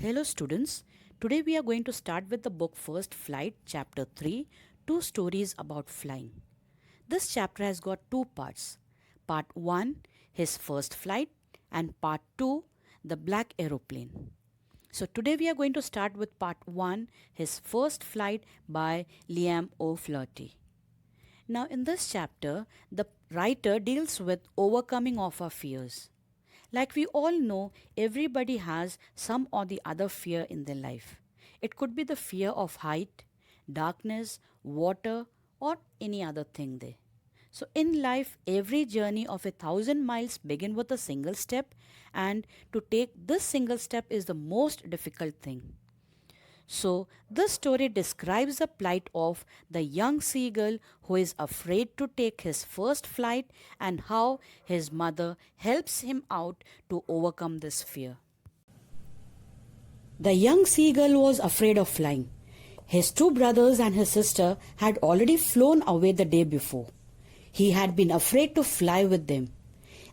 Hello students, today we are going to start with the book First Flight, Chapter 3, Two Stories About Flying. This chapter has got two parts. Part 1, His First Flight, and Part 2, The Black Aeroplane. So today we are going to start with Part 1, His First Flight by Liam O'Flaherty. Now in this chapter, the writer deals with overcoming of our fears. Like we all know, everybody has some or the other fear in their life. It could be the fear of height, darkness, water, or any other thing there. So in life, every journey of 1,000 miles begin with a single step, and to take this single step is the most difficult thing. So, this story describes the plight of the young seagull who is afraid to take his first flight and how his mother helps him out to overcome this fear. The young seagull was afraid of flying. His two brothers and his sister had already flown away the day before. He had been afraid to fly with them.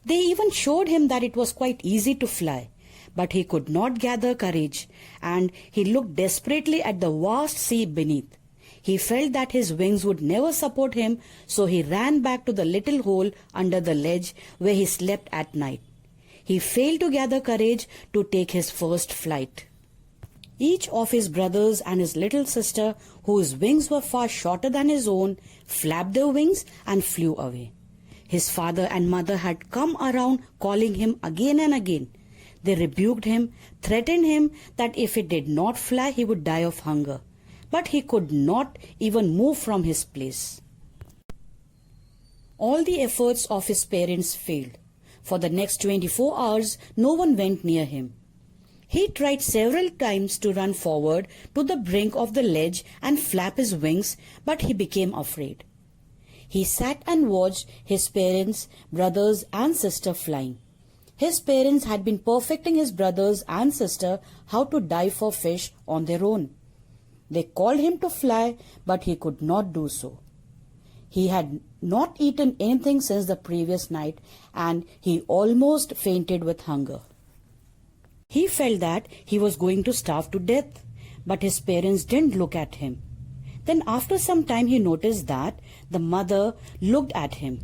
They even showed him that it was quite easy to fly. But he could not gather courage, and he looked desperately at the vast sea beneath. He felt that his wings would never support him, so he ran back to the little hole under the ledge where he slept at night. He failed to gather courage to take his first flight. Each of his brothers and his little sister, whose wings were far shorter than his own, flapped their wings and flew away. His father and mother had come around calling him again and again. They rebuked him, threatened him that if he did not fly, he would die of hunger. But he could not even move from his place. All the efforts of his parents failed. For the next 24 hours, no one went near him. He tried several times to run forward to the brink of the ledge and flap his wings, but he became afraid. He sat and watched his parents, brothers, and sister flying. His parents had been perfecting his brothers and sister how to dive for fish on their own. They called him to fly, but he could not do so. He had not eaten anything since the previous night, and he almost fainted with hunger. He felt that he was going to starve to death, but his parents didn't look at him. Then after some time he noticed that the mother looked at him.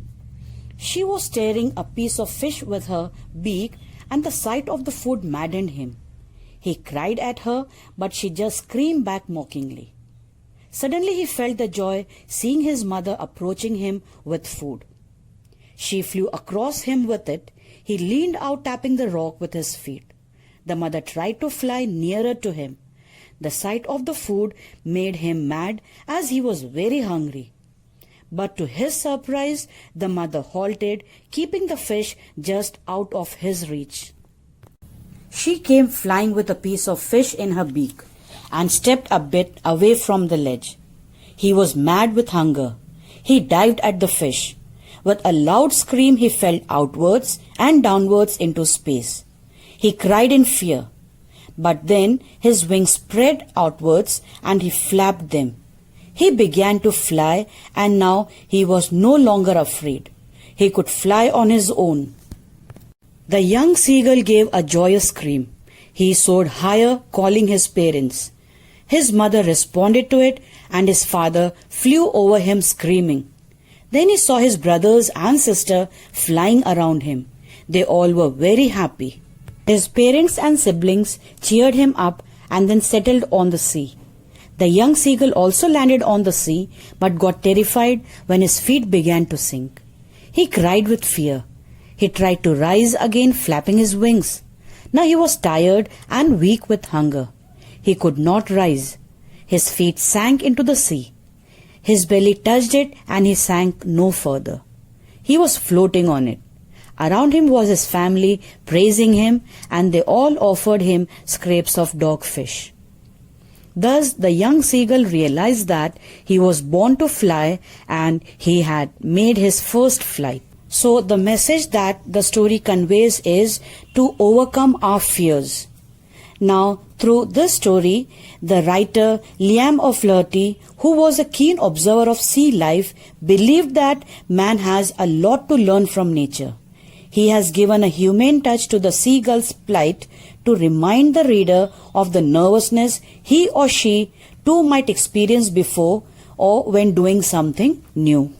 She was tearing a piece of fish with her beak, and the sight of the food maddened him. He cried at her, but she just screamed back mockingly. Suddenly he felt the joy seeing his mother approaching him with food. She flew across him with it. He leaned out, tapping the rock with his feet. The mother tried to fly nearer to him. The sight of the food made him mad, as he was very hungry. But to his surprise, the mother halted, keeping the fish just out of his reach. She came flying with a piece of fish in her beak and stepped a bit away from the ledge. He was mad with hunger. He dived at the fish. With a loud scream, he fell outwards and downwards into space. He cried in fear. But then his wings spread outwards and he flapped them. He began to fly, and now he was no longer afraid. He could fly on his own. The young seagull gave a joyous scream. He soared higher, calling his parents. His mother responded to it, and his father flew over him screaming. Then he saw his brothers and sister flying around him. They all were very happy. His parents and siblings cheered him up and then settled on the sea. The young seagull also landed on the sea, but got terrified when his feet began to sink. He cried with fear. He tried to rise again, flapping his wings. Now he was tired and weak with hunger. He could not rise. His feet sank into the sea. His belly touched it, and he sank no further. He was floating on it. Around him was his family praising him, and they all offered him scraps of dogfish. Thus the young seagull realized that he was born to fly, and he had made his first flight. So the message that the story conveys is to overcome our fears. Now, through this story, the writer Liam O'Flaherty, who was a keen observer of sea life, believed that man has a lot to learn from nature. He has given a humane touch to the seagull's plight to remind the reader of the nervousness he or she too might experience before or when doing something new.